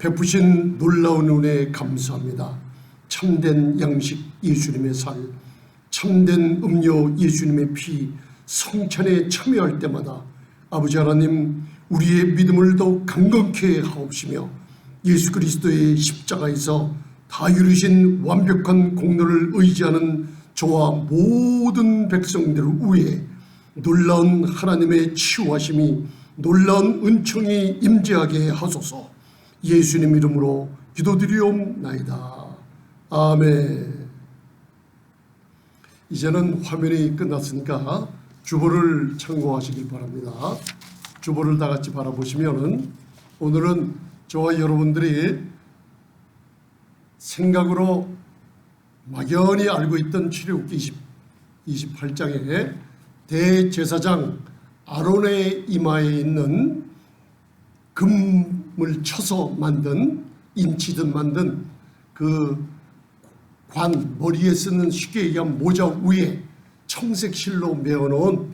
베푸신 놀라운 은혜에 감사합니다. 참된 양식 예수님의 살, 참된 음료 예수님의 피, 성찬에 참여할 때마다 아버지 하나님 우리의 믿음을 더욱 강건케 하옵시며 예수 그리스도의 십자가에서 다 이루신 완벽한 공로를 의지하는 저와 모든 백성들 위에 놀라운 하나님의 치유하심이, 놀라운 은총이 임재하게 하소서. 예수님 이름으로 기도드리옵나이다. 아멘. 이제는 화면이 끝났으니까 주보를 참고하시길 바랍니다. 주보를 다 같이 바라보시면은 오늘은 저와 여러분들이 생각으로 막연히 알고 있던 출애굽기 28장에 대제사장 아론의 이마에 있는 금을 쳐서 만든, 인치듯 만든 그 관, 머리에 쓰는 쉽게 얘기하면 모자 위에 청색 실로 메어놓은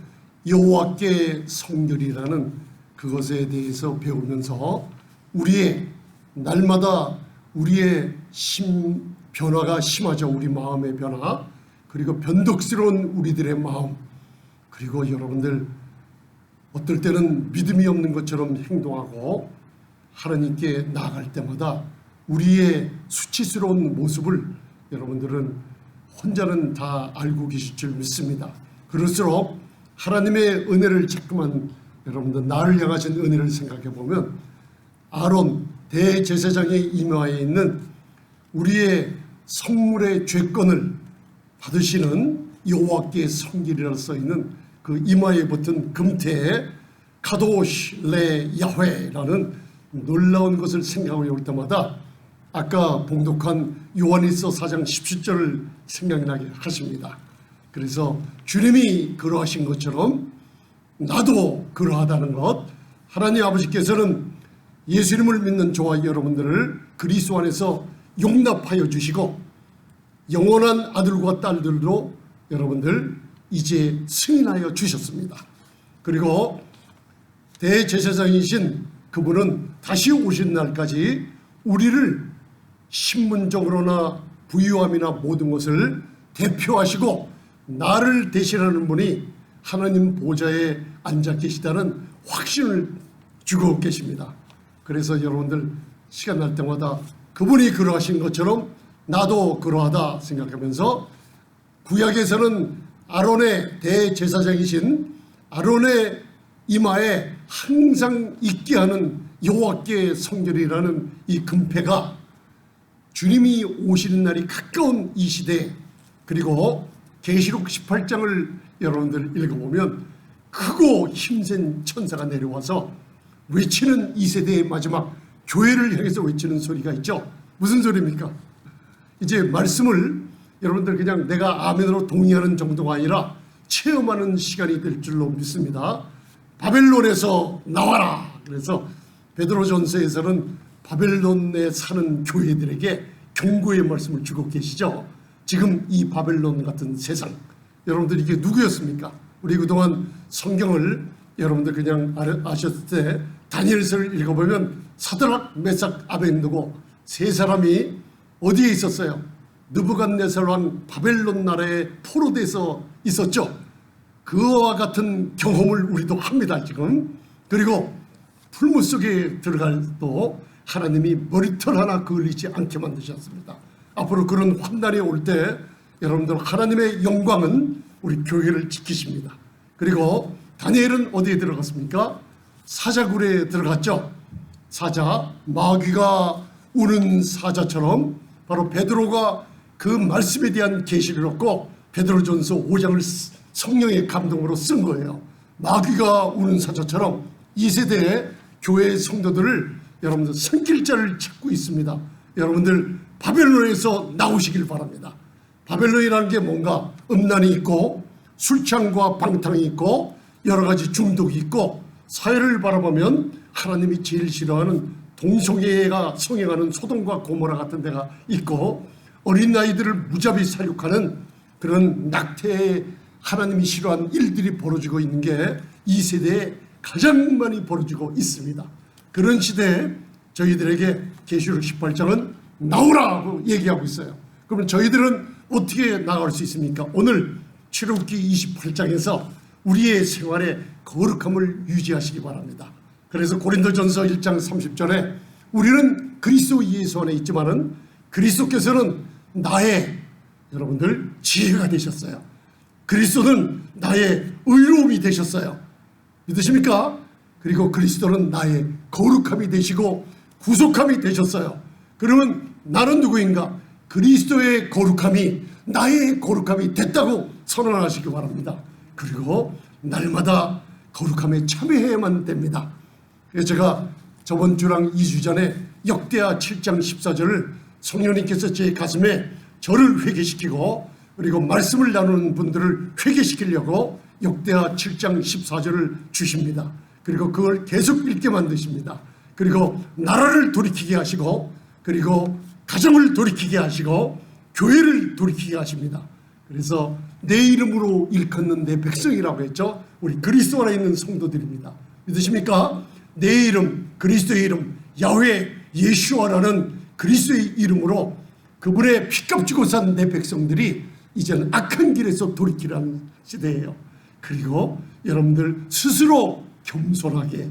여호와께 성결이라는 그것에 대해서 배우면서 우리의 날마다 우리의 변화가 심하죠. 우리 마음의 변화, 그리고 변덕스러운 우리들의 마음, 그리고 여러분들 어떨 때는 믿음이 없는 것처럼 행동하고 하나님께 나아갈 때마다 우리의 수치스러운 모습을 여러분들은 혼자는 다 알고 계실 줄 믿습니다. 그럴수록 하나님의 은혜를 자꾸만 여러분들 나를 향하신 은혜를 생각해 보면 아론 대제사장의 이마에 있는 우리의 성물의 죄권을 받으시는 여호와께 성결이라 써 있는 그 이마에 붙은 금태에 카도시 레 야훼라는 놀라운 것을 생각해 올 때마다 아까 봉독한 요한일서 4장 17절을 생각나게 하십니다. 그래서 주님이 그러하신 것처럼 나도 그러하다는 것, 하나님 아버지께서는 예수님을 믿는 저와 여러분들을 그리스도 안에서 용납하여 주시고 영원한 아들과 딸들로 여러분들 이제 승인하여 주셨습니다. 그리고 대제사장이신 그분은 다시 오신 날까지 우리를 신분적으로나 부유함이나 모든 것을 대표하시고 나를 대신하는 분이 하나님 보좌에 앉아 계시다는 확신을 주고 계십니다. 그래서 여러분들 시간 날 때마다 그분이 그러하신 것처럼 나도 그러하다 생각하면서 구약에서는 아론의 대제사장이신 아론의 이마에 항상 있게 하는 여호와께 성결이라는 이 금패가 주님이 오시는 날이 가까운 이 시대에, 그리고 계시록 18장을 여러분들 읽어보면 크고 힘센 천사가 내려와서 외치는 이 세대의 마지막 교회를 향해서 외치는 소리가 있죠. 무슨 소리입니까? 이제 말씀을 여러분들 그냥 내가 아멘으로 동의하는 정도가 아니라 체험하는 시간이 될 줄로 믿습니다. 바벨론에서 나와라. 그래서 베드로전서에서는 바벨론에 사는 교회들에게 경고의 말씀을 주고 계시죠. 지금 이 바벨론 같은 세상, 여러분들 이게 누구였습니까? 우리 그동안 성경을 여러분들 그냥 아셨을 때 다니엘서를 읽어보면 사드락, 메삭, 아벤느고 세 사람이 어디에 있었어요? 느부갓네살 왕 바벨론 나라에 포로돼서 있었죠. 그와 같은 경험을 우리도 합니다 지금. 그리고 풀무 속에 들어갈 또 하나님이 머리털 하나 그을리지 않게 만드셨습니다. 앞으로 그런 환난이 올 때 여러분들 하나님의 영광은 우리 교회를 지키십니다. 그리고 다니엘은 어디에 들어갔습니까? 사자굴에 들어갔죠. 사자, 마귀가 우는 사자처럼 바로 베드로가 그 말씀에 대한 계시를 얻고 베드로전서 5장을 성령의 감동으로 쓴 거예요. 마귀가 우는 사자처럼 이 세대의 교회 성도들을 여러분들 생길자를 찾고 있습니다. 여러분들 바벨론에서 나오시길 바랍니다. 바벨론이라는 게 뭔가 음란이 있고 술창과 방탕이 있고 여러 가지 중독이 있고 사회를 바라보면 하나님이 제일 싫어하는 동성애가 성행하는 소돔과 고모라 같은 데가 있고 어린 아이들을 무자비 살육하는 그런 낙태에 하나님이 싫어하는 일들이 벌어지고 있는 게 이 세대에 가장 많이 벌어지고 있습니다. 그런 시대에 저희들에게 계시록 18장은 나오라고 얘기하고 있어요. 그러면 저희들은 어떻게 나갈 수 있습니까? 오늘 출애굽기 28장에서 우리의 생활에 거룩함을 유지하시기 바랍니다. 그래서 고린도전서 1장 30절에 우리는 그리스도 예수 안에 있지만은 그리스도께서는 나의 여러분들 지혜가 되셨어요. 그리스도는 나의 의로움이 되셨어요. 믿으십니까? 그리고 그리스도는 나의 거룩함이 되시고 구속함이 되셨어요. 그러면 나는 누구인가? 그리스도의 거룩함이 나의 거룩함이 됐다고 선언하시기 바랍니다. 그리고 날마다 거룩함에 참여해야만 됩니다. 그래서 제가 저번 주랑 2주 전에 역대하 7장 14절을 성령님께서 제 가슴에 저를 회개시키고 그리고 말씀을 나누는 분들을 회개시키려고 역대하 7장 14절을 주십니다. 그리고 그걸 계속 읽게 만드십니다. 그리고 나라를 돌이키게 하시고 그리고 가정을 돌이키게 하시고 교회를 돌이키게 하십니다. 그래서 내 이름으로 일컫는 내 백성이라고 했죠. 우리 그리스도 안에 있는 성도들입니다. 믿으십니까? 내 이름, 그리스도의 이름, 야훼 예수아라는 그리스도의 이름으로 그분의 피값 주고 산 내 백성들이 이제는 악한 길에서 돌이키라는 시대예요. 그리고 여러분들 스스로 겸손하게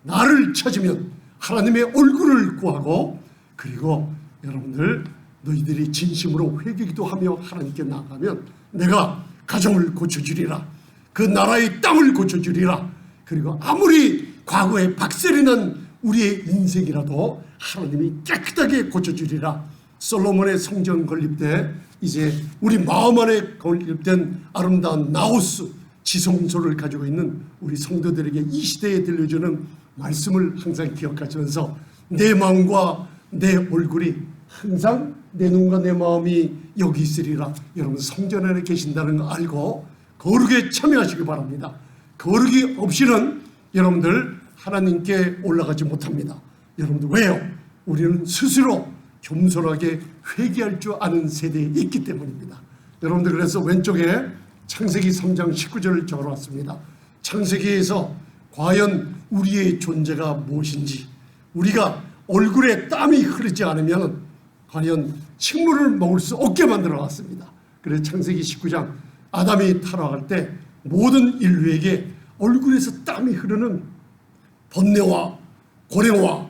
나를 찾으면 하나님의 얼굴을 구하고 그리고 여러분들 너희들이 진심으로 회개기도 하며 하나님께 나아가면 내가 가정을 고쳐주리라. 그 나라의 땅을 고쳐주리라. 그리고 아무리 과거에 박살이 난 우리의 인생이라도 하나님이 깨끗하게 고쳐주리라. 솔로몬의 성전 건립 때 이제 우리 마음 안에 건립된 아름다운 나우스 지성소를 가지고 있는 우리 성도들에게 이 시대에 들려주는 말씀을 항상 기억하시면서 내 마음과 내 얼굴이 항상 내 눈과 내 마음이 여기 있으리라. 여러분 성전 안에 계신다는 거 알고 거룩에 참여하시기 바랍니다. 거룩이 없이는 여러분들 하나님께 올라가지 못합니다. 여러분들 왜요? 우리는 스스로 겸손하게 회개할 줄 아는 세대에 있기 때문입니다. 여러분들 그래서 왼쪽에 창세기 3장 19절을 적어놨습니다. 창세기에서 과연 우리의 존재가 무엇인지 우리가 얼굴에 땀이 흐르지 않으면 과연 식물을 먹을 수 없게 만들어놨습니다. 그래서 창세기 19장 아담이 타락할 때 모든 인류에게 얼굴에서 땀이 흐르는 번뇌와 고뇌와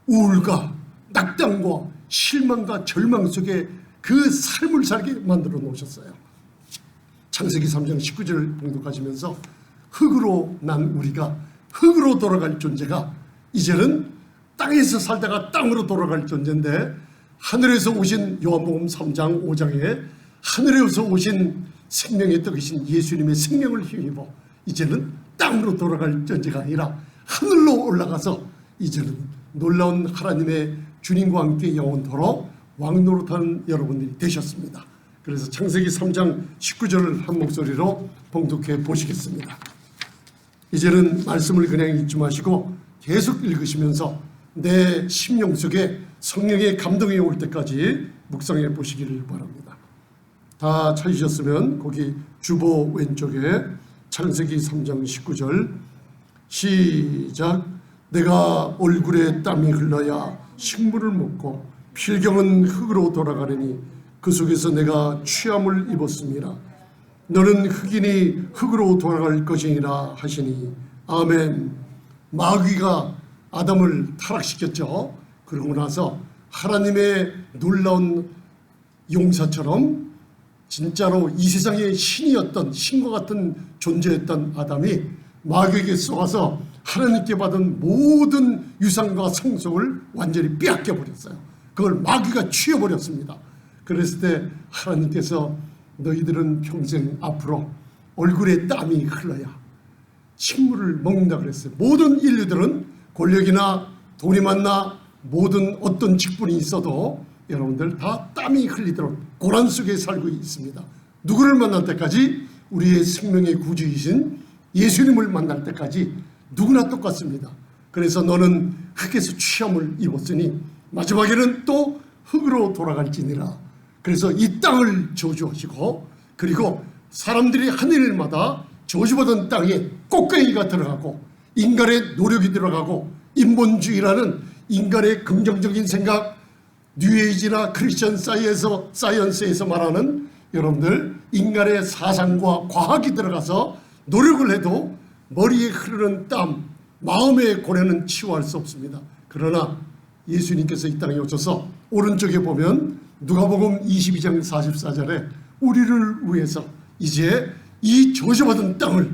우울과 낙담과 실망과 절망 속에 그 삶을 살게 만들어 놓으셨어요. 창세기 3장 19절을 봉독하시면서 흙으로 난 우리가 흙으로 돌아갈 존재가 이제는 땅에서 살다가 땅으로 돌아갈 존재인데 하늘에서 오신 요한복음 3장 5장에 하늘에서 오신 생명의 떡이신 예수님의 생명을 힘입어 이제는 땅으로 돌아갈 존재가 아니라 하늘로 올라가서 이제는 놀라운 하나님의 주님과 함께 영원토록 왕노릇하는 여러분들이 되셨습니다. 그래서 창세기 3장 19절을 한 목소리로 봉독해 보시겠습니다. 이제는 말씀을 그냥 읽지 마시고 계속 읽으시면서 내 심령 속에 성령의 감동이 올 때까지 묵상해 보시기를 바랍니다. 다 찾으셨으면 거기 주보 왼쪽에 창세기 3장 19절 시작. 내가 얼굴에 땀이 흘러야 식물을 먹고 필경은 흙으로 돌아가려니 그 속에서 내가 취함을 입었습니다. 너는 흙이니 흙으로 돌아갈 것이니라 하시니 아멘. 마귀가 아담을 타락시켰죠. 그러고 나서 하나님의 놀라운 용사처럼 진짜로 이 세상의 신이었던 신과 같은 존재였던 아담이 마귀에게 쏘아서 하나님께 받은 모든 유산과 성속을 완전히 빼앗겨 버렸어요. 그걸 마귀가 취해버렸습니다. 그랬을 때 하나님께서 너희들은 평생 앞으로 얼굴에 땀이 흘러야 식물을 먹는다 그랬어요. 모든 인류들은 권력이나 돈이 많나 모든 어떤 직분이 있어도 여러분들 다 땀이 흘리도록 고난 속에 살고 있습니다. 누구를 만날 때까지? 우리의 생명의 구주이신 예수님을 만날 때까지 누구나 똑같습니다. 그래서 너는 흙에서 취함을 입었으니 마지막에는 또 흙으로 돌아갈지니라. 그래서 이 땅을 저주하시고 그리고 사람들이 하는 일마다 저주받은 땅에 꽃가위가 들어가고 인간의 노력이 들어가고 인본주의라는 인간의 긍정적인 생각, 뉴에이지나 크리스천 사이언스에서 말하는 여러분들 인간의 사상과 과학이 들어가서 노력을 해도 머리에 흐르는 땀, 마음의 고뇌는 치유할 수 없습니다. 그러나 예수님께서 이 땅에 오셔서 오른쪽에 보면 누가복음 22장 44절에 우리를 위해서 이제 이 저주받은 땅을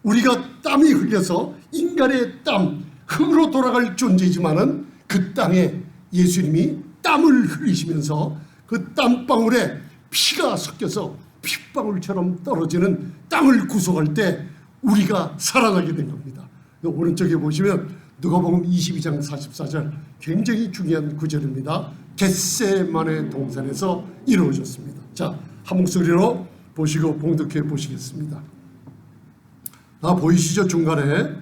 우리가 땀이 흘려서 인간의 땀, 흙으로 돌아갈 존재이지만은 그 땅에 예수님이 땀을 흘리시면서 그 땀방울에 피가 섞여서 핏방울처럼 떨어지는 땅을 구속할 때 우리가 살아나게 된 겁니다. 오른쪽에 보시면 누가복음 22장 44절 굉장히 중요한 구절입니다. 겟세마네 동산에서 이루어졌습니다. 자, 한 목소리로 보시고 봉독해 보시겠습니다. 보이시죠? 중간에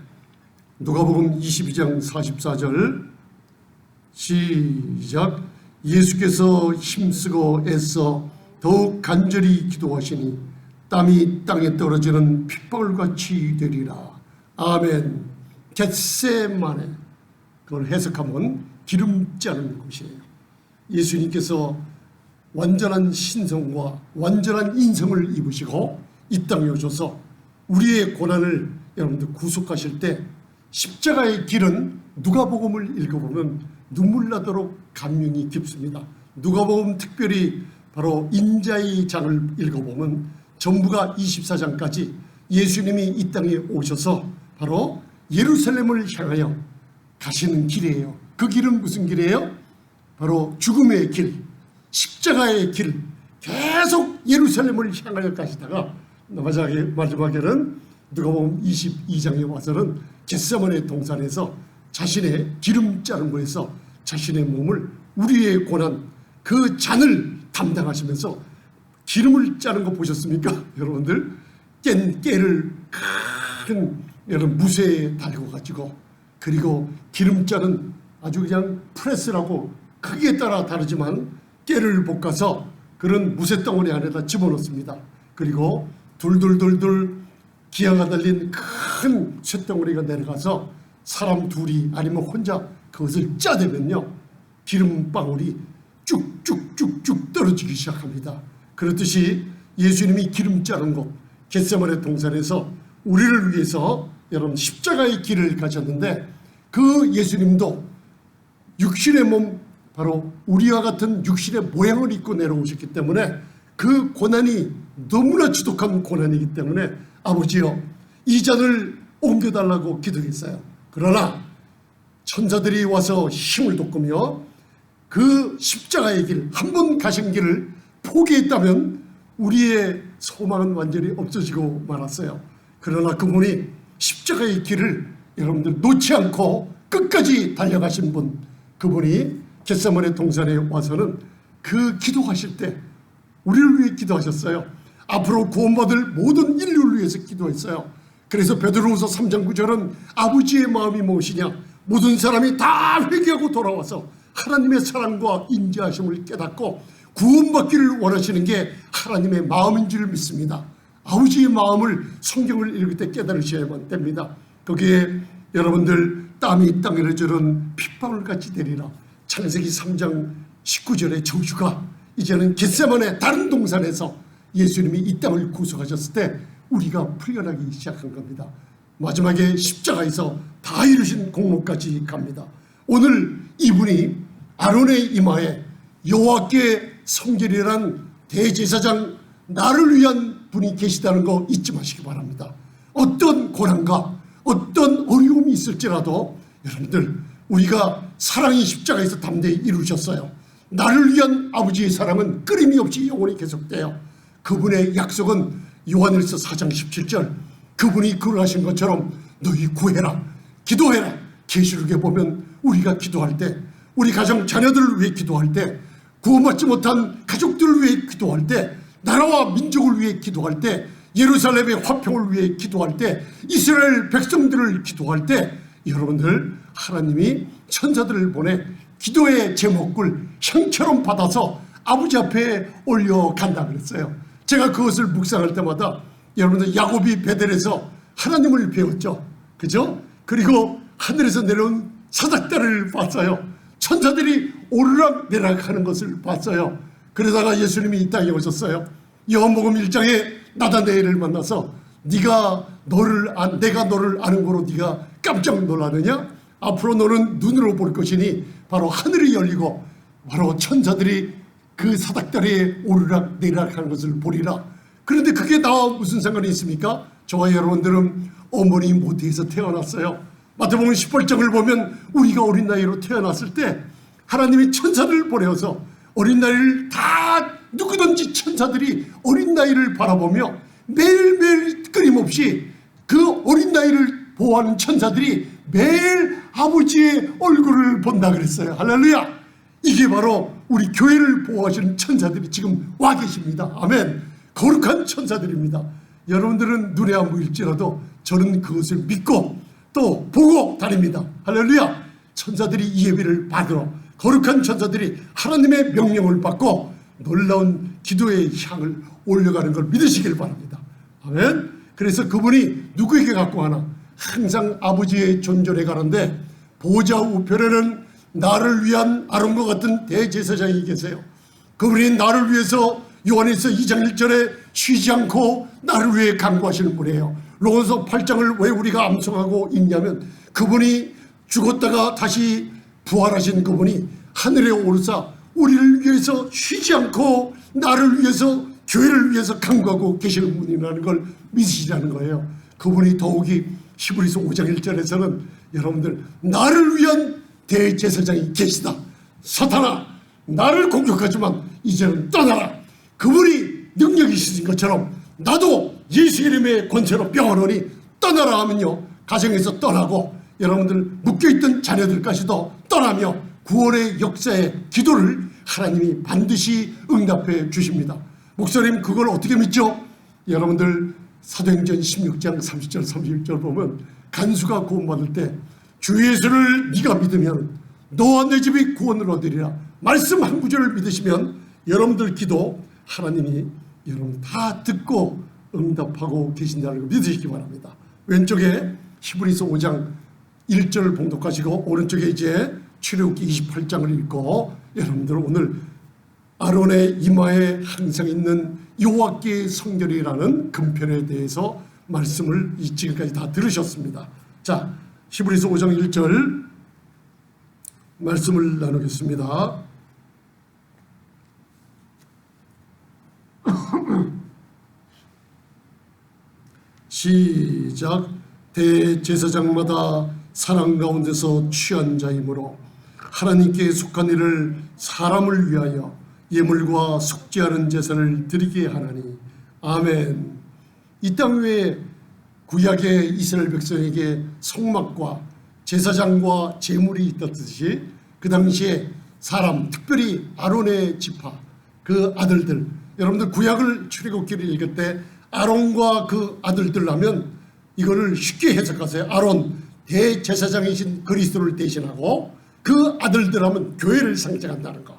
누가복음 22장 44절 시작. 예수께서 힘쓰고 애써 더욱 간절히 기도하시니 땀이 땅에 떨어지는 핏방울같이 되리라. 아멘. 겟세마네, 그걸 해석하면 기름지 않은 곳이에요. 예수님께서 완전한 신성과 완전한 인성을 입으시고 이 땅에 오셔서 우리의 고난을 여러분들 구속하실 때 십자가의 길은 누가복음을 읽어보면 눈물 나도록 감명이 깊습니다. 누가복음 특별히 바로 인자의 장을 읽어보면 전부가 24장까지 예수님이 이 땅에 오셔서 바로 예루살렘을 향하여 가시는 길이에요. 그 길은 무슨 길이에요? 바로 죽음의 길, 십자가의 길, 계속 예루살렘을 향하여 가시다가 마지막에는 누가복음 22장에 와서는 겟세마네 동산에서 자신의 기름 자른 곳에서 자신의 몸을 우리의 고난 그 잔을 담당하시면서 기름을 짜는 거 보셨습니까? 여러분들 깬 깨를 큰 여러분 무쇠에 달고 가지고 그리고 기름 짜는 아주 그냥 프레스라고 크기에 따라 다르지만 깨를 볶아서 그런 무쇠 덩어리 안에다 집어넣습니다. 그리고 둘둘둘둘 기아가 달린 큰 쇳덩어리가 내려가서 사람 둘이 아니면 혼자 그것을 짜대면요 기름방울이 쭉쭉쭉쭉 떨어지기 시작합니다. 그렇듯이 예수님이 기름 자른 곳 겟세마네 동산에서 우리를 위해서 여러분 십자가의 길을 가셨는데 그 예수님도 육신의 몸 바로 우리와 같은 육신의 모양을 입고 내려오셨기 때문에 그 고난이 너무나 지독한 고난이기 때문에 아버지여 이 잔을 옮겨달라고 기도했어요. 그러나 천사들이 와서 힘을 돋구며 그 십자가의 길, 한 번 가신 길을 포기했다면 우리의 소망은 완전히 없어지고 말았어요. 그러나 그분이 십자가의 길을 여러분들 놓지 않고 끝까지 달려가신 분, 그분이 겟세마네 동산에 와서는 그 기도하실 때 우리를 위해 기도하셨어요. 앞으로 구원받을 모든 인류를 위해서 기도했어요. 그래서 베드로후서 3장 9절은 아버지의 마음이 무엇이냐, 모든 사람이 다 회개하고 돌아와서 하나님의 사랑과 인자하심을 깨닫고 구원받기를 원하시는 게 하나님의 마음인 줄 믿습니다. 아버지의 마음을 성경을 읽을 때 깨달으셔야만 됩니다. 거기에 여러분들 땀이 땅에 저런 핏방울같이 되리라. 창세기 3장 19절의 저주가 이제는 겟세마네 다른 동산에서 예수님이 이 땅을 구속하셨을 때 우리가 풀려나기 시작한 겁니다. 마지막에 십자가에서 다 이루신 공로까지 갑니다. 오늘 이분이 아론의 이마에 여호와께 성결이란 대제사장 나를 위한 분이 계시다는 거 잊지 마시기 바랍니다. 어떤 고난과 어떤 어려움이 있을지라도 여러분들 우리가 사랑이 십자가에서 담대히 이루셨어요. 나를 위한 아버지의 사랑은 끊임이 없이 영원히 계속돼요. 그분의 약속은 요한일서 4장 17절 그분이 그러하신 것처럼 너희 구해라 기도해라. 계시록에 보면 우리가 기도할 때 우리 가정 자녀들을 위해 기도할 때 구원받지 못한 가족들을 위해 기도할 때 나라와 민족을 위해 기도할 때 예루살렘의 화평을 위해 기도할 때 이스라엘 백성들을 기도할 때 여러분들 하나님이 천사들을 보내 기도의 제목을 향처럼 받아서 아버지 앞에 올려간다 그랬어요. 제가 그것을 묵상할 때마다 여러분들 야곱이 베델에서 하나님을 배웠죠. 그죠? 그리고 하늘에서 내려온 사닥다리를 봤어요. 천사들이 오르락 내리락 하는 것을 봤어요. 그러다가 예수님이 이 땅에 오셨어요. 요한복음 1장에 나다나엘을 만나서 내가 너를 아는 거로 네가 깜짝 놀라느냐? 앞으로 너는 눈으로 볼 것이니 바로 하늘이 열리고 바로 천사들이 그 사닥다리에 오르락 내리락 하는 것을 보리라. 그런데 그게 나와 무슨 상관이 있습니까? 저와 여러분들은 어머니 모태에서 태어났어요. 마태복음 18장을 보면 우리가 어린 나이로 태어났을 때 하나님이 천사들을 보내어서 어린 나이를 다 누구든지 천사들이 어린 나이를 바라보며 매일매일 끊임없이 그 어린 나이를 보호하는 천사들이 매일 아버지의 얼굴을 본다 그랬어요. 할렐루야. 이게 바로 우리 교회를 보호하시는 천사들이 지금 와 계십니다. 아멘. 거룩한 천사들입니다. 여러분들은 눈에 안 보일지라도 저는 그것을 믿고 또 보고 다닙니다. 할렐루야. 천사들이 이 예배를 받으러 거룩한 천사들이 하나님의 명령을 받고 놀라운 기도의 향을 올려가는 걸 믿으시길 바랍니다. 아멘. 그래서 그분이 누구에게 갖고 가나 항상 아버지의 존전에 가는데 보좌 우편에는 나를 위한 아론과 같은 대제사장이 계세요. 그분이 나를 위해서 요한에서 2장 1절에 쉬지 않고 나를 위해 간구하시는 분이에요. 로마서 8장을 왜 우리가 암송하고 있냐면 그분이 죽었다가 다시 부활하신 그분이 하늘에 오르사 우리를 위해서 쉬지 않고 나를 위해서 교회를 위해서 간구하고 계시는 분이라는 걸 믿으시라는 거예요. 그분이 더욱이 히브리서 5장 1절에서는 여러분들 나를 위한 대제사장이 계시다. 사탄아 나를 공격하지만 이제는 떠나라. 그분이 능력이 있으신 것처럼 나도 예수 이름의 권세로 병하노니 떠나라 하면요 가정에서 떠나고 여러분들 묶여있던 자녀들까지도 떠나며 구원의 역사의 기도를 하나님이 반드시 응답해 주십니다. 목사님 그걸 어떻게 믿죠? 여러분들 사도행전 16장 30절 31절 보면 간수가 구원받을 때 주 예수를 네가 믿으면 너와 내 집이 구원을 얻으리라. 말씀 한 구절을 믿으시면 여러분들 기도 하나님이 여러분 다 듣고 응답하고 계신다는 걸 믿으시기 바랍니다. 왼쪽에 히브리서 5장 1절 봉독하시고 오른쪽에 이제 출애굽기 28장을 읽고 여러분들 오늘 아론의 이마에 항상 있는 여호와께 성결이라는 금편에 대해서 말씀을 지금까지 다 들으셨습니다. 자, 히브리서 5장 1절 말씀을 나누겠습니다. 시작. 대제사장마다 사랑 가운데서 취한 자이므로 하나님께 속한 일을 사람을 위하여 예물과 속죄하는 제사를 드리게 하나니. 아멘. 이 땅 위에 구약의 이스라엘 백성에게 성막과 제사장과 제물이 있었듯이 그 당시에 사람 특별히 아론의 지파 그 아들들 여러분들 구약을 출애굽기를 읽을 때 아론과 그 아들들 하면 이거를 쉽게 해석하세요. 아론 대제사장이신 그리스도를 대신하고 그 아들들 하면 교회를 상징한다는 거.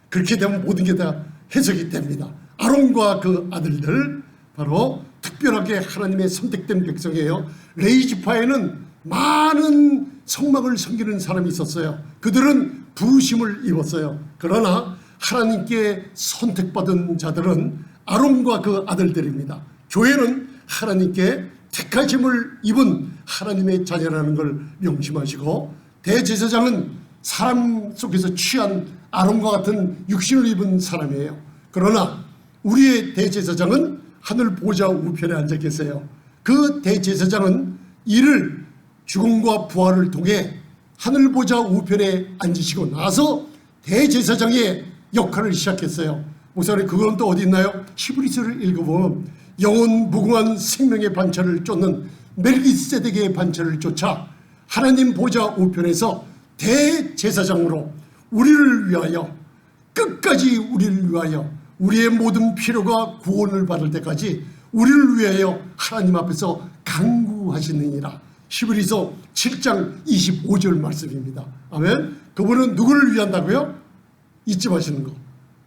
그렇게 되면 모든 게 다 해석이 됩니다. 아론과 그 아들들 바로 특별하게 하나님의 선택된 백성이에요. 레위 지파에는 많은 성막을 섬기는 사람이 있었어요. 그들은 부심을 입었어요. 그러나 하나님께 선택받은 자들은 아론과 그 아들들입니다. 교회는 하나님께 택하심을 입은 하나님의 자녀라는 걸 명심하시고 대제사장은 사람 속에서 취한 아론과 같은 육신을 입은 사람이에요. 그러나 우리의 대제사장은 하늘 보좌 우편에 앉아 계세요. 그 대제사장은 이를 죽음과 부활을 통해 하늘 보좌 우편에 앉으시고 나서 대제사장의 역할을 시작했어요. 목사님 그건 또 어디 있나요? 히브리서를 읽어보면 영원 무궁한 생명의 반차를 쫓는 멜기세덱의 반차를 쫓아 하나님 보좌 우편에서 대제사장으로 우리를 위하여 끝까지 우리를 위하여 우리의 모든 필요가 구원을 받을 때까지 우리를 위하여 하나님 앞에서 간구하시느니라. 히브리서 7장 25절 말씀입니다. 아멘. 그분은 누구를 위한다고요? 잊지 마시는 거.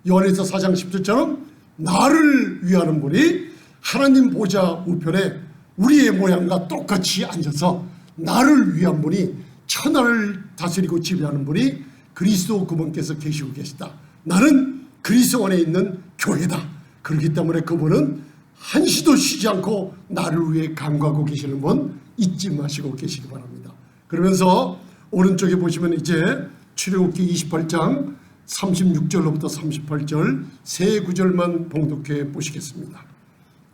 요한에서 4장 10절처럼 나를 위하는 분이 하나님 보좌 우편에 우리의 모양과 똑같이 앉아서 나를 위한 분이 천하를 다스리고 지배하는 분이 그리스도 그분께서 계시고 계시다. 나는 그리스도 안에 있는 교회다. 그렇기 때문에 그분은 한시도 쉬지 않고 나를 위해 간구하고 계시는 분 잊지 마시고 계시기 바랍니다. 그러면서 오른쪽에 보시면 이제 출애굽기 28장 36절로부터 38절 세 구절만 봉독해 보시겠습니다.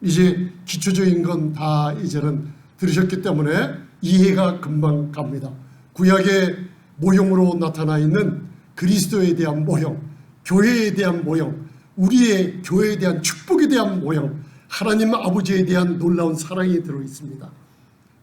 이제 기초적인 건 다 이제는 들으셨기 때문에 이해가 금방 갑니다. 구약의 모형으로 나타나 있는 그리스도에 대한 모형, 교회에 대한 모형, 우리의 교회에 대한 축복에 대한 모형, 하나님 아버지에 대한 놀라운 사랑이 들어 있습니다.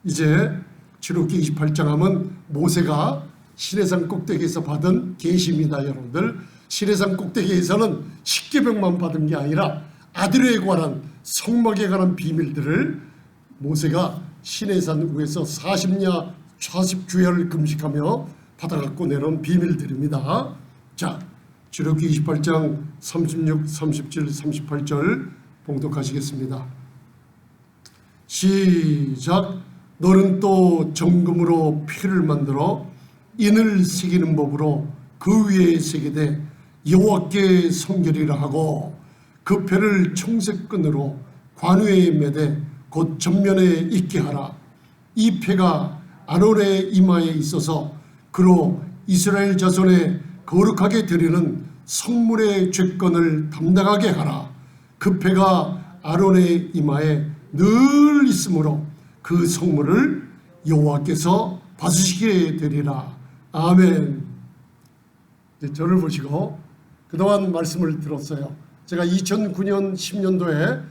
이제 출애굽기 28장 하면 모세가 시내산 꼭대기에서 받은 계시입니다. 여러분들, 시내산 꼭대기에서는 십계명만 받은 게 아니라 아들에 관한 성막에 관한 비밀들을 모세가 시내산 위에서 40주야를 금식하며 받아갖고 내려온 비밀들입니다. 자, 출애굽기 28장 36, 37, 38절 봉독하시겠습니다. 시작. 너는 또 정금으로 피를 만들어 인을 새기는 법으로 그 위에 새기되 여호와께 성결이라 하고 그 패를 청색끈으로 관우에 매되 곧 전면에 있게 하라. 이 패가 아론의 이마에 있어서 그로 이스라엘 자손의 거룩하게 드리는 성물의 죄권을 담당하게 하라. 그 패가 아론의 이마에 늘 있으므로 그 성물을 여호와께서 받으시게 되리라. 아멘. 이제 저를 보시고 그동안 말씀을 들었어요. 제가 2009년 10년도에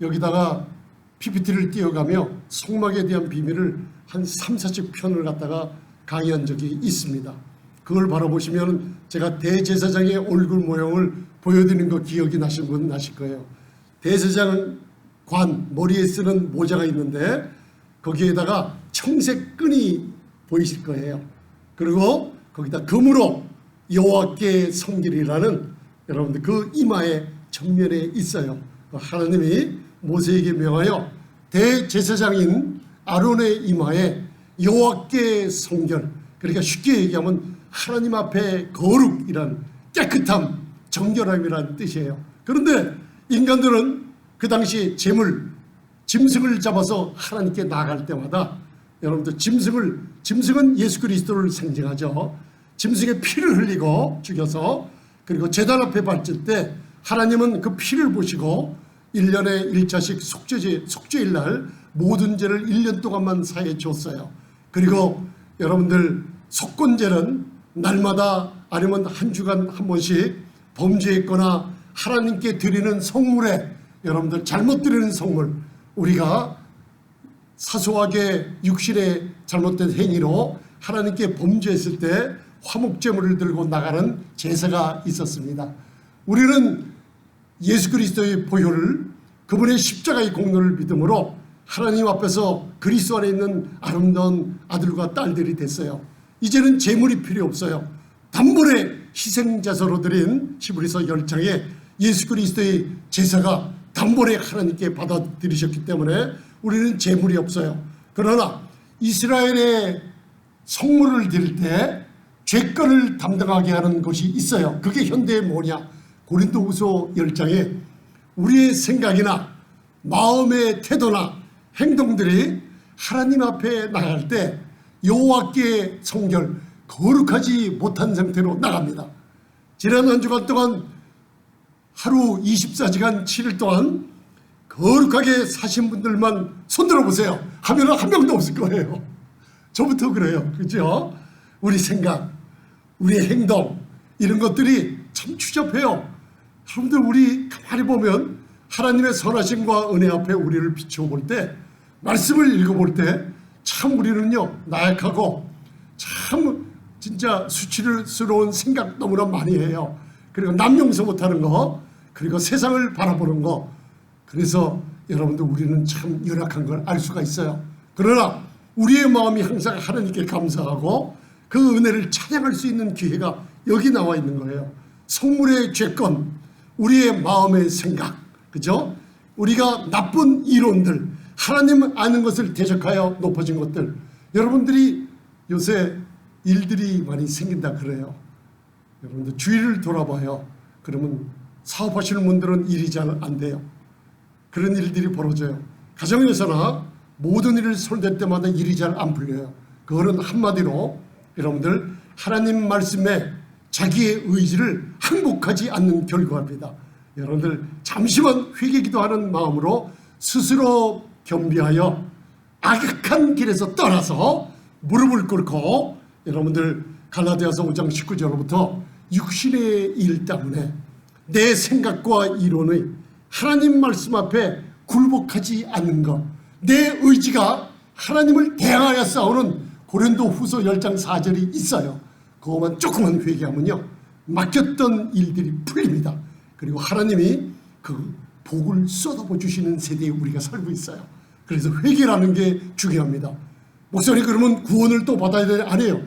여기다가 PPT를 띄워가며 성막에 대한 비밀을 한 30-40편을 갖다가 강의한 적이 있습니다. 그걸 바라보시면 제가 대제사장의 얼굴 모형을 보여드리는 거 기억이 나신 분 나실 거예요. 대제사장 관 머리에 쓰는 모자가 있는데 거기에다가 청색 끈이 보이실 거예요. 그리고 거기다 금으로 여호와께 성결이라는 여러분들 그 이마에 전면에 있어요. 하나님이 모세에게 명하여 대제사장인 아론의 이마에 여호와께 성결, 그러니까 쉽게 얘기하면 하나님 앞에 거룩이란 깨끗함, 정결함이란 뜻이에요. 그런데 인간들은 그 당시 짐승을 잡아서 하나님께 나아갈 때마다 여러분들 짐승은 예수 그리스도를 상징하죠. 짐승의 피를 흘리고 죽여서 그리고 제단 앞에 바칠 때 하나님은 그 피를 보시고 1년에 1차씩 속죄일 날 모든 죄를 1년 동안만 사해 줬어요. 그리고 여러분들 속건제는 날마다 아니면 한 주간 한 번씩 범죄했거나 하나님께 드리는 성물에 여러분들 잘못 드리는 성물, 우리가 사소하게 육신의 잘못된 행위로 하나님께 범죄했을 때 화목제물을 들고 나가는 제사가 있었습니다. 우리는 예수 그리스도의 보혈을, 그분의 십자가의 공로를 믿음으로 하나님 앞에서 그리스도 안에 있는 아름다운 아들과 딸들이 됐어요. 이제는 제물이 필요 없어요. 단번에 희생자소로 드린 히브리서 10장에 예수 그리스도의 제사가 단번에 하나님께 받아들이셨기 때문에 우리는 제물이 없어요. 그러나 이스라엘의 성물을 드릴 때 죄권을 담당하게 하는 것이 있어요. 그게 현대의 뭐냐? 고린도후서 10장에 우리의 생각이나 마음의 태도나 행동들이 하나님 앞에 나갈 때 여호와께 성결, 거룩하지 못한 상태로 나갑니다. 지난 한 주간 동안 하루 24시간 7일 동안 거룩하게 사신 분들만 손들어 보세요 하면 한 명도 없을 거예요. 저부터 그래요. 그죠? 우리 생각, 우리의 행동 이런 것들이 참 추잡해요. 여러분들 우리 가만히 보면 하나님의 선하심과 은혜 앞에 우리를 비춰볼 때, 말씀을 읽어볼 때 참 우리는요 나약하고 참 진짜 수치스러운 생각 너무나 많이 해요. 그리고 남 용서 못하는 거, 그리고 세상을 바라보는 거. 그래서 여러분들 우리는 참 열악한 걸 알 수가 있어요. 그러나 우리의 마음이 항상 하나님께 감사하고 그 은혜를 찬양할 수 있는 기회가 여기 나와 있는 거예요. 성물의 죄권, 우리의 마음의 생각, 그죠? 우리가 나쁜 이론들, 하나님 아는 것을 대적하여 높아진 것들. 여러분들이 요새 일들이 많이 생긴다 그래요. 여러분들 주위를 돌아봐요. 그러면 사업하시는 분들은 일이 잘 안 돼요. 그런 일들이 벌어져요. 가정에서나 모든 일을 손댈 때마다 일이 잘 안 풀려요. 그거는 한마디로 여러분들 하나님 말씀에 자기의 의지를 항복하지 않는 결과입니다. 여러분들 잠시만 회개기도하는 마음으로 스스로 겸비하여 악한 길에서 떠나서 무릎을 꿇고 여러분들 갈라디아서 5장 19절로부터 육신의 일 때문에 내 생각과 이론의 하나님 말씀 앞에 굴복하지 않는 것, 내 의지가 하나님을 대항하여 싸우는 고린도 후서 10장 4절이 있어요. 그것만 조금만 회개하면요 맡겼던 일들이 풀립니다. 그리고 하나님이 그 복을 쏟아부 주시는 세대에 우리가 살고 있어요. 그래서 회개라는 게 중요합니다. 목사님 그러면 구원을 또 받아야 되는 아니에요.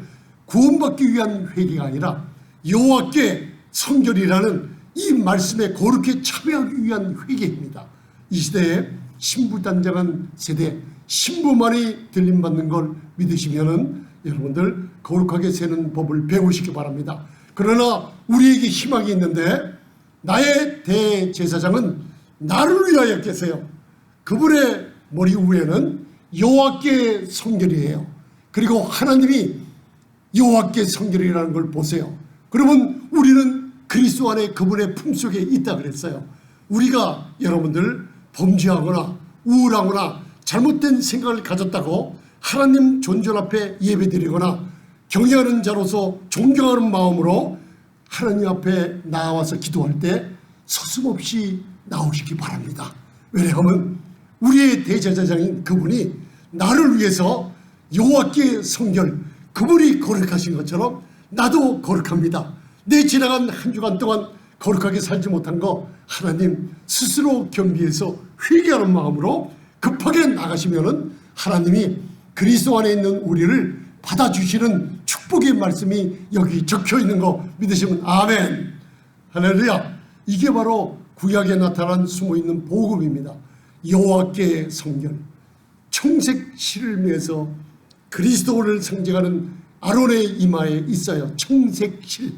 구원받기 위한 회개가 아니라 여호와께 성결이라는 이 말씀에 거룩히 참여하기 위한 회개입니다. 이 시대에 신부단장한 세대, 신부만이 들림받는 걸 믿으시면은 여러분들 거룩하게 사는 법을 배우시기 바랍니다. 그러나 우리에게 희망이 있는데 나의 대제사장은 나를 위하여 계세요. 그분의 머리 위에는 여호와께 성결이에요. 그리고 하나님이 여호와께 성결이라는 걸 보세요. 그러면 우리는 그리스도 안에 그분의 품속에 있다 그랬어요. 우리가 여러분들 범죄하거나 우울하거나 잘못된 생각을 가졌다고 하나님 존전 앞에 예배드리거나 경외하는 자로서 존경하는 마음으로 하나님 앞에 나와서 기도할 때 서슴없이 나오시기 바랍니다. 왜냐하면 우리의 대제사장인 그분이 나를 위해서 여호와께 성결, 그분이 거룩하신 것처럼 나도 거룩합니다. 내 지나간 한 주간 동안 거룩하게 살지 못한 거 하나님 스스로 겸비해서 회개하는 마음으로 급하게 나가시면은 하나님이 그리스도 안에 있는 우리를 받아주시는 축복의 말씀이 여기 적혀 있는 거 믿으시면 아멘. 할렐루야. 이게 바로 구약에 나타난 숨어있는 복음입니다. 여호와께 성결, 청색 실에서 그리스도를 상징하는 아론의 이마에 있어요. 청색 실,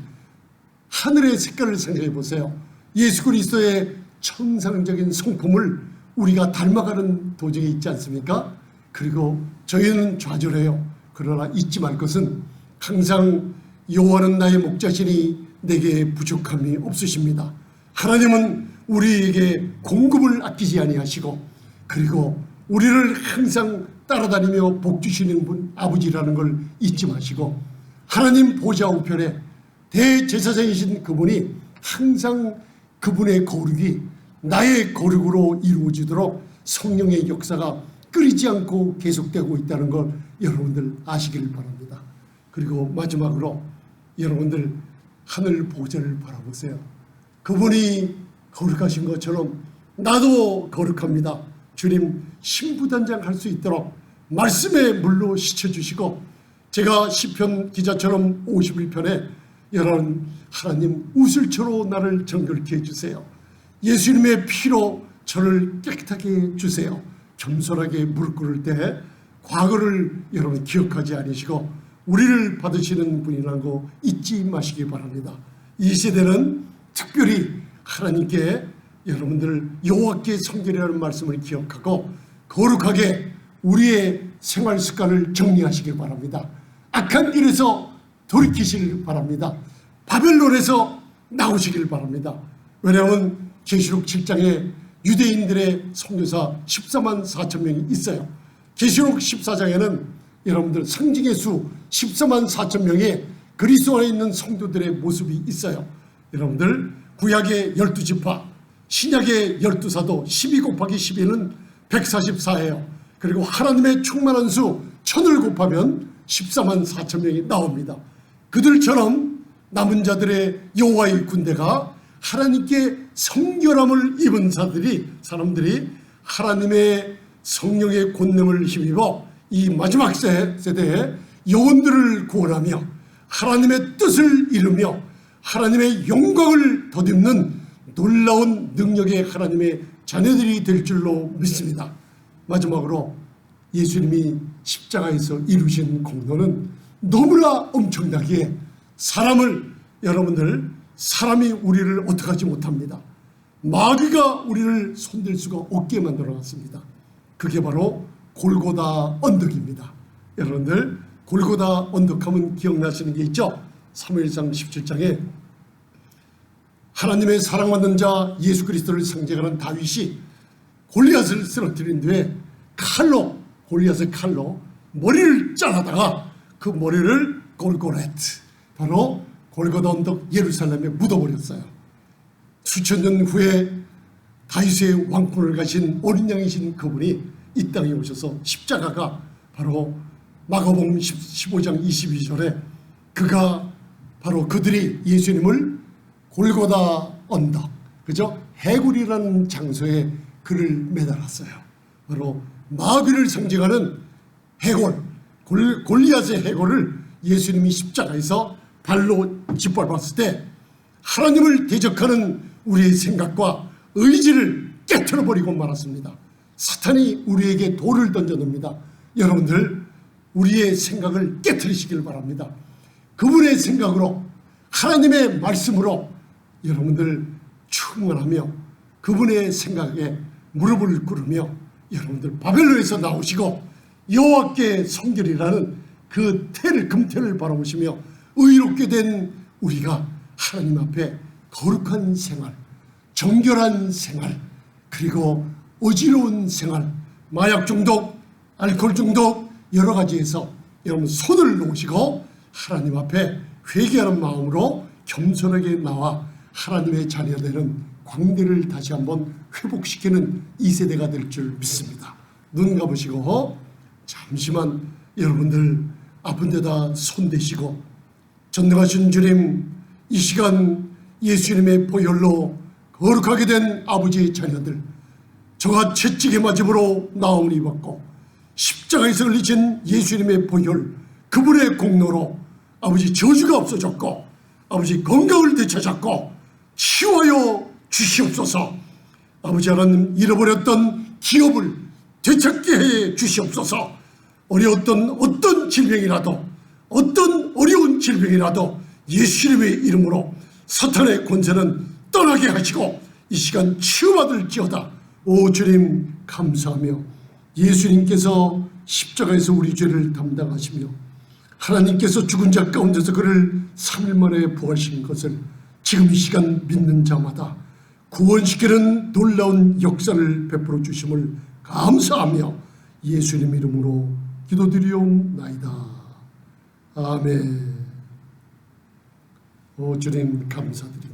하늘의 색깔을 생각해 보세요. 예수 그리스도의 천상적인 성품을 우리가 닮아가는 도중에 있지 않습니까? 그리고 저희는 좌절해요. 그러나 잊지 말 것은 항상 여호와는 나의 목자시니 내게 부족함이 없으십니다. 하나님은 우리에게 공급을 아끼지 아니하시고 그리고 우리를 항상 따라다니며 복 주시는 분 아버지라는 걸 잊지 마시고 하나님 보좌 우편에 대제사장이신 그분이 항상 그분의 거룩이 나의 거룩으로 이루어지도록 성령의 역사가 끊이지 않고 계속되고 있다는 걸 여러분들 아시길 바랍니다. 그리고 마지막으로 여러분들 하늘 보좌를 바라보세요. 그분이 거룩하신 것처럼 나도 거룩합니다. 주님 신부단장 할 수 있도록 말씀에 물로 씻어주시고 제가 시편 기자처럼 51편에 여러분 하나님 우슬초로 나를 정결케 해주세요. 예수님의 피로 저를 깨끗하게 해주세요. 겸손하게 무릎 꿇을 때 과거를 여러분 기억하지 않으시고 우리를 받으시는 분이라는 거 잊지 마시기 바랍니다. 이 시대는 특별히 하나님께 여러분들 여호와께 성결이라는 말씀을 기억하고 거룩하게 우리의 생활 습관을 정리하시길 바랍니다. 악한 길에서 돌이키시길 바랍니다. 바벨론에서 나오시길 바랍니다. 왜냐하면 계시록 7장에 유대인들의 선교사 14만 4천 명이 있어요. 계시록 14장에는 여러분들 상징의 수 14만 4천 명의 그리스도 안에 있는 성도들의 모습이 있어요. 여러분들 구약의 12지파, 신약의 12사도 12 곱하기 12는 144예요. 그리고 하나님의 충만한 수 1000을 곱하면 14만 4천 명이 나옵니다. 그들처럼 남은 자들의 여호와의 군대가 하나님께 성결함을 입은 사람들이 하나님의 성령의 권능을 힘입어 이 마지막 세대에 영혼들을 구원하며 하나님의 뜻을 이루며 하나님의 영광을 덧입는 놀라운 능력의 하나님의 자녀들이 될 줄로 믿습니다. 마지막으로 예수님이 십자가에서 이루신 공로는 너무나 엄청나기에 사람이 우리를 어떻게 하지 못합니다. 마귀가 우리를 손댈 수가 없게 만들어놨습니다. 그게 바로 골고다 언덕입니다. 여러분들 골고다 언덕하면 기억나시는 게 있죠? 사무엘상 17장에 하나님의 사랑받는 자 예수 그리스도를 상징하는 다윗이 골리앗을 쓰러뜨린 뒤에 골리앗의 칼로 머리를 잘라다가 그 머리를 골고레트, 바로 골고다 언덕 예루살렘에 묻어버렸어요. 수천 년 후에 다윗의 왕권을 가신 어린 양이신 그분이 이 땅에 오셔서 십자가가 바로 마가복음 15장 22절에 그들이 예수님을 골고다 언덕, 그죠? 해골이라는 장소에 그를 매달았어요. 바로 마귀를 상징하는 해골, 골리앗의 해골을 예수님이 십자가에서 발로 짓밟았을 때 하나님을 대적하는 우리의 생각과 의지를 깨트려버리고 말았습니다. 사탄이 우리에게 돌을 던져놓습니다. 여러분들 우리의 생각을 깨트리시길 바랍니다. 그분의 생각으로, 하나님의 말씀으로 여러분들 충만하며 그분의 생각에 무릎을 꿇으며 여러분들 바벨론에서 나오시고 여호와께 성결이라는 그 금태를 바라보시며 의롭게 된 우리가 하나님 앞에 거룩한 생활, 정결한 생활, 그리고 어지러운 생활, 마약 중독, 알코올 중독 여러 가지에서 여러분 손을 놓으시고 하나님 앞에 회개하는 마음으로 겸손하게 나와 하나님의 자녀가 되는 광대를 다시 한번 회복시키는 이 세대가 될 줄 믿습니다. 눈 감으시고 잠시만 여러분들 아픈 데다 손 대시고, 전능하신 주님, 이 시간 예수님의 보혈로 거룩하게 된 아버지의 자녀들, 저가 채찍에 맞음으로 나음을 입었고 십자가에서 흘리신 예수님의 보혈, 그분의 공로로 아버지 저주가 없어졌고 아버지 건강을 되찾았고 치유하여 주시옵소서. 아버지 하나님, 잃어버렸던 기업을 되찾게 해 주시옵소서. 어떤 질병이라도, 어떤 어려운 질병이라도 예수님의 이름으로 사탄의 권세는 떠나게 하시고 이 시간 치유받을지어다. 오 주님 감사하며, 예수님께서 십자가에서 우리 죄를 담당하시며 하나님께서 죽은 자 가운데서 그를 3일 만에 부활하신 것을 지금 이 시간 믿는 자마다 구원시키는 놀라운 역사를 베풀어 주심을 감사하며 예수님 이름으로 기도드리옵나이다. 아멘. 오 주님 감사드립니다.